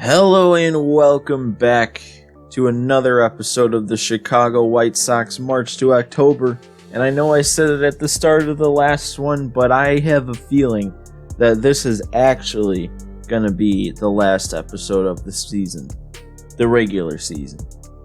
Hello and welcome back to another episode of the Chicago White Sox March to October. And I know I said it at the start of the last one, but I have a feeling that this is actually going to be the last episode of the season, the regular season.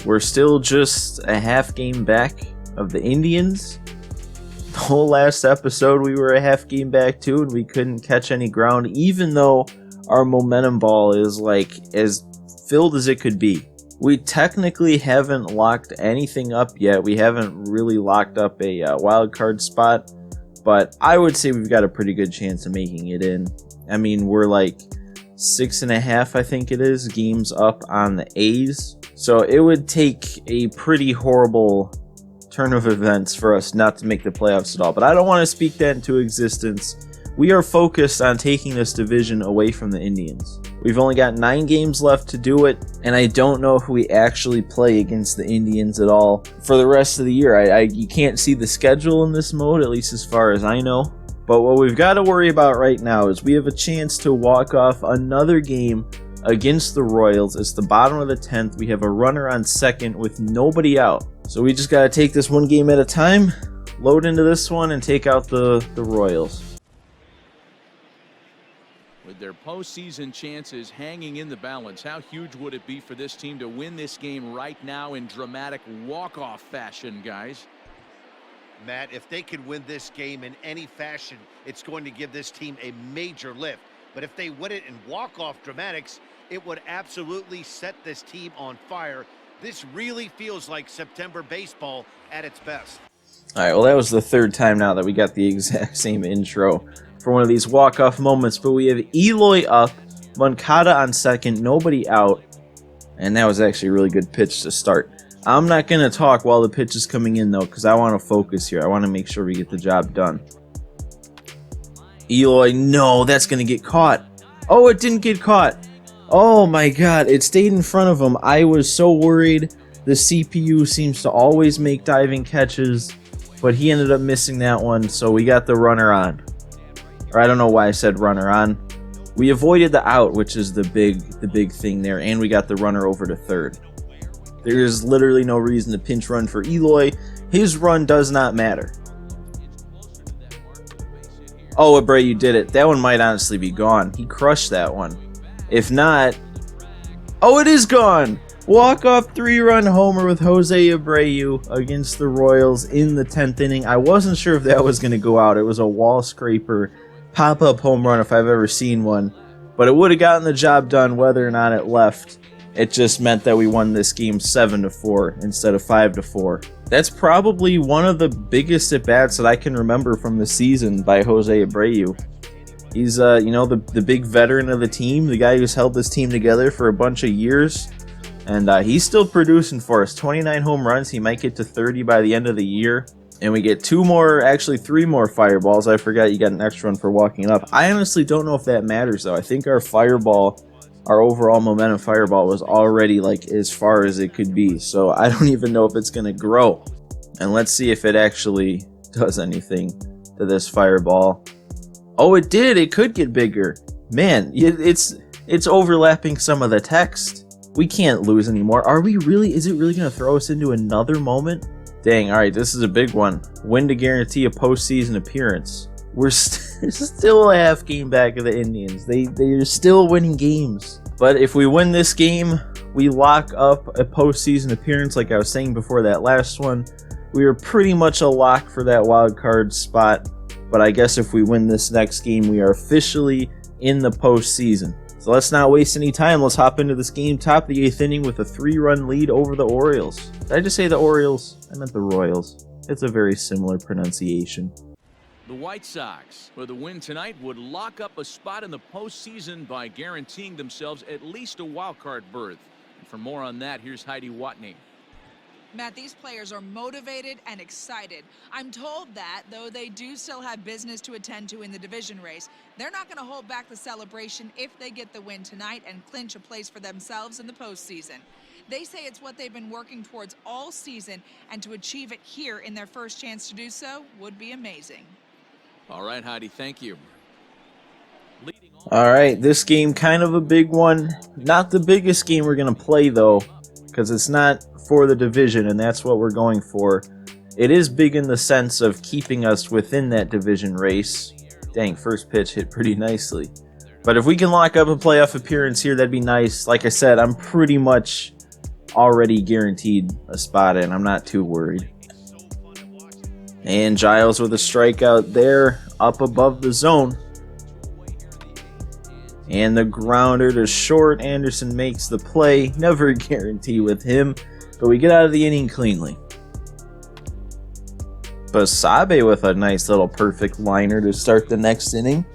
We're still just a half game back of the Indians. The whole last episode we were a half game back too, and we couldn't catch any ground, even though our momentum ball is like as filled as it could be. We technically haven't locked anything up yet. We haven't really locked up a wild card spot, but I would say we've got a pretty good chance of making it in. I mean, we're like 6.5, I think it is, games up on the A's. So it would take a pretty horrible turn of events for us not to make the playoffs at all. But I don't want to speak that into existence. We are focused on taking this division away from the Indians. We've only got 9 games left to do it, and I don't know if we actually play against the Indians at all for the rest of the year. You can't see the schedule in this mode, at least as far as I know. But what we've got to worry about right now is we have a chance to walk off another game against the Royals. It's the bottom of the 10th. We have a runner on second with nobody out. So we just got to take this one game at a time, load into this one, and take out the Royals. With their postseason chances hanging in the balance, how huge would it be for this team to win this game right now in dramatic walk-off fashion, guys? Matt, if they could win this game in any fashion, it's going to give this team a major lift. But if they win it in walk-off dramatics, it would absolutely set this team on fire. This really feels like September baseball at its best. All right, well, that was the third time now that we got the exact same intro for one of these walk-off moments, but we have Eloy up, Moncada on second, nobody out, and that was actually a really good pitch to start. I'm not going to talk while the pitch is coming in, though, because I want to focus here. I want to make sure we get the job done. Eloy, no, that's going to get caught. Oh, it didn't get caught. Oh, my God, it stayed in front of him. I was so worried. The CPU seems to always make diving catches, but he ended up missing that one, so we got the runner on. Or I don't know why I said runner on. We avoided the out, which is the big thing there, and we got the runner over to third. There's literally no reason to pinch run for Eloy. His run does not matter. Oh, Abreu did it. That one might honestly be gone. He crushed that one. If not... Oh, it is gone! Walk-off 3-run homer with Jose Abreu against the Royals in the 10th inning. I wasn't sure if that was going to go out. It was a wall scraper pop-up home run if I've ever seen one. But it would have gotten the job done whether or not it left. It just meant that we won this game 7-4 instead of 5-4. That's probably one of the biggest at-bats that I can remember from the season by Jose Abreu. He's, the big veteran of the team, the guy who's held this team together for a bunch of years. And he's still producing for us. 29 home runs. He might get to 30 by the end of the year. And we get 3 more fireballs. I forgot you got an extra one for walking it up. I honestly don't know if that matters, though. I think our overall momentum fireball was already like as far as it could be. So I don't even know if it's going to grow. And let's see if it actually does anything to this fireball. Oh, it did. It could get bigger. Man, it's overlapping some of the text. We can't lose anymore. Is it really going to throw us into another moment? Dang, alright, this is a big one. Win to guarantee a postseason appearance. We're still a half game back of the Indians. They're still winning games. But if we win this game, we lock up a postseason appearance like I was saying before that last one. We are pretty much a lock for that wild card spot. But I guess if we win this next game, we are officially in the postseason. So let's not waste any time. Let's hop into this game. Top of the 8th inning with a 3-run lead over the Orioles. Did I just say the Orioles? I meant the Royals. It's a very similar pronunciation. The White Sox, for the win tonight, would lock up a spot in the postseason by guaranteeing themselves at least a wild card berth. And for more on that, here's Heidi Watney. Matt, these players are motivated and excited. I'm told that, though they do still have business to attend to in the division race, they're not going to hold back the celebration if they get the win tonight and clinch a place for themselves in the postseason. They say it's what they've been working towards all season, and to achieve it here in their first chance to do so would be amazing. All right, Heidi, thank you. Leading All right, this game kind of a big one. Not the biggest game we're going to play, though, because it's not for the division, and that's what we're going for. It is big in the sense of keeping us within that division race. Dang, first pitch hit pretty nicely. But if we can lock up a playoff appearance here, that'd be nice. Like I said, I'm pretty much already guaranteed a spot in. I'm not too worried. And Giles with a strikeout there, up above the zone. And the grounder to short. Anderson makes the play. Never a guarantee with him, but we get out of the inning cleanly. Basabe with a nice little perfect liner to start the next inning.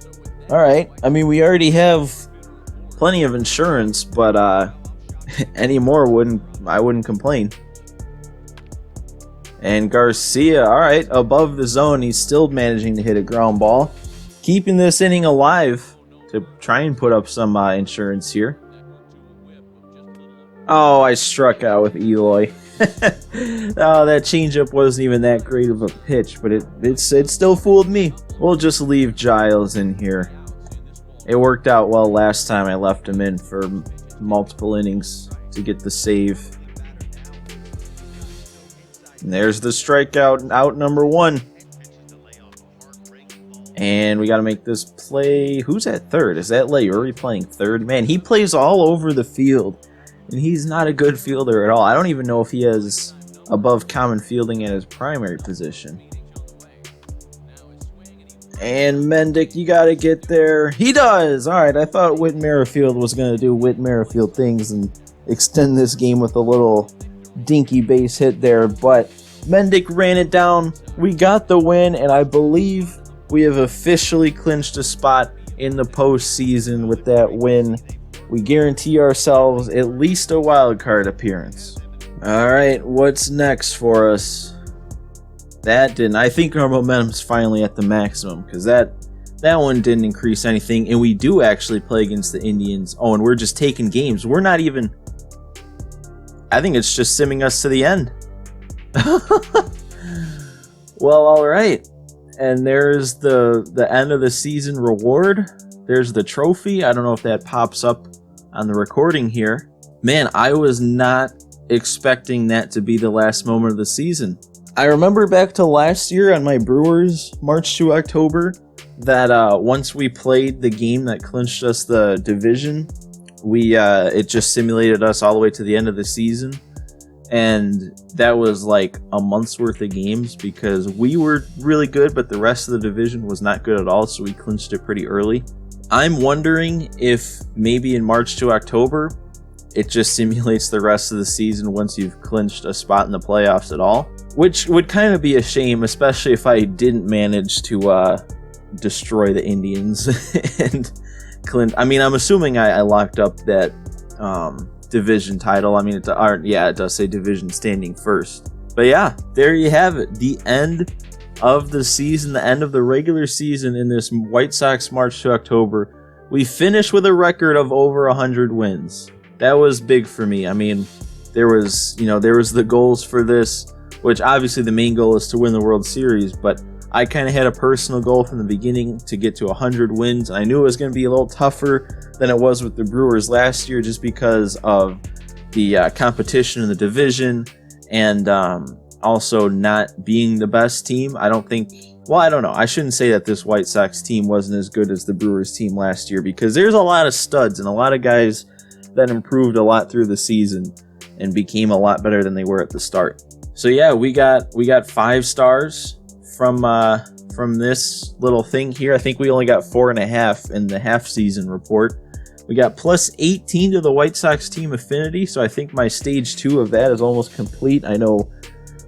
All right. I mean, we already have plenty of insurance, but any more I wouldn't complain. And Garcia, all right, above the zone. He's still managing to hit a ground ball, keeping this inning alive to try and put up some insurance here. Oh, I struck out with Eloy. Oh, that changeup wasn't even that great of a pitch, but it still fooled me. We'll just leave Giles in here. It worked out well last time I left him in for multiple innings to get the save. And there's the strikeout, out number 1. And we got to make this play. Who's at third? Is that Layuri playing third? Man, he plays all over the field, and he's not a good fielder at all. I don't even know if he has above common fielding at his primary position. And Mendick, you got to get there. He does! All right, I thought Whit Merrifield was going to do Whit Merrifield things and extend this game with a little dinky base hit there, but Mendick ran it down. We got the win, and I believe we have officially clinched a spot in the postseason with that win. We guarantee ourselves at least a wild card appearance. All right, what's next for us? That didn't. I think our momentum's finally at the maximum because that one didn't increase anything, and we do actually play against the Indians. Oh, and we're just taking games. We're not even. I think it's just simming us to the end. Well, all right. And there's the end of the season reward. There's the trophy. I don't know if that pops up on the recording here. Man, I was not expecting that to be the last moment of the season. I remember back to last year on my Brewers March to October that once we played the game that clinched us the division, it just simulated us all the way to the end of the season. And that was like a month's worth of games because we were really good, but the rest of the division was not good at all, so we clinched it pretty early. I'm wondering if maybe in March to October, it just simulates the rest of the season once you've clinched a spot in the playoffs at all, which would kind of be a shame, especially if I didn't manage to destroy the Indians and clinch. I mean, I'm assuming I locked up that division title. I mean, it does say division standing first. But yeah, there you have it. The end of the season, the end of the regular season in this White Sox March to October. We finished with a record of over 100 wins. That was big for me. I mean, there was the goals for this, which obviously the main goal is to win the World Series, but I kind of had a personal goal from the beginning to get to 100 wins. I knew it was going to be a little tougher than it was with the Brewers last year just because of the competition in the division and also not being the best team. I don't know. I shouldn't say that this White Sox team wasn't as good as the Brewers team last year because there's a lot of studs and a lot of guys that improved a lot through the season and became a lot better than they were at the start. So yeah, we got 5 stars from this little thing here. I think we only got 4.5 in the half season report. We got plus 18 to the White Sox team affinity, so I think my stage 2 of that is almost complete. I know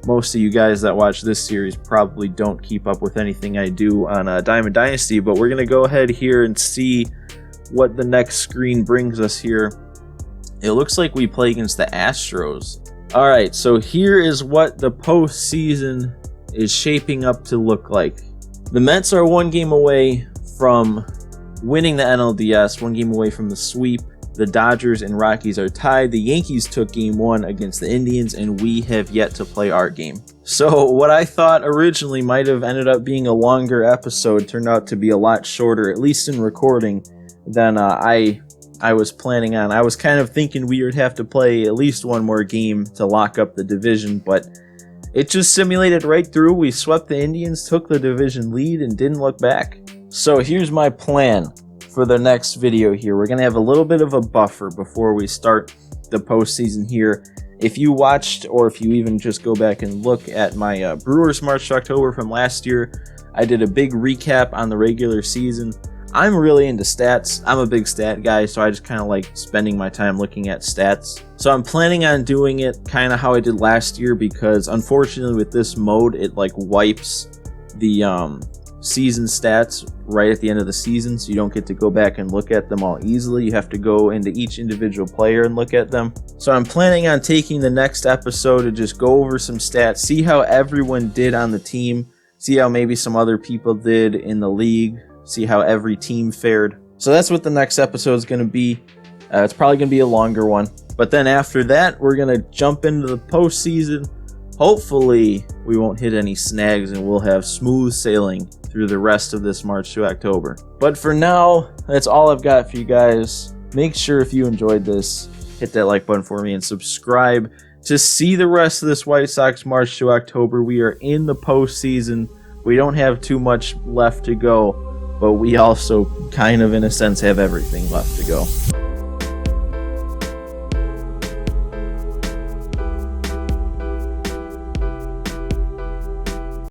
most of you guys that watch this series probably don't keep up with anything I do on Diamond Dynasty, but we're going to go ahead here and see what the next screen brings us here. It looks like we play against the Astros. All right, so here is what the postseason is shaping up to look like. The Mets are 1 game away from winning the NLDS, 1 game away from the sweep. The Dodgers and Rockies are tied. The Yankees took game 1 against the Indians, and we have yet to play our game. So what I thought originally might have ended up being a longer episode turned out to be a lot shorter, at least in recording, than I was planning on. I was kind of thinking we would have to play at least one more game to lock up the division, but it just simulated right through. We swept the Indians, took the division lead, and didn't look back. So here's my plan for the next video here. We're going to have a little bit of a buffer before we start the postseason here. If you watched, or if you even just go back and look at my Brewers March to October from last year, I did a big recap on the regular season. I'm really into stats. I'm a big stat guy, so I just kind of like spending my time looking at stats. So I'm planning on doing it kind of how I did last year, because unfortunately with this mode, it like wipes the season stats right at the end of the season, so you don't get to go back and look at them all easily. You have to go into each individual player and look at them. So I'm planning on taking the next episode to just go over some stats, see how everyone did on the team, see how maybe some other people did in the league, see how every team fared. So that's what the next episode is going to be. It's probably going to be a longer one. But then after that, we're going to jump into the postseason. Hopefully, we won't hit any snags and we'll have smooth sailing through the rest of this March to October. But for now, that's all I've got for you guys. Make sure if you enjoyed this, hit that like button for me and subscribe to see the rest of this White Sox March to October. We are in the postseason. We don't have too much left to go, but we also kind of, in a sense, have everything left to go.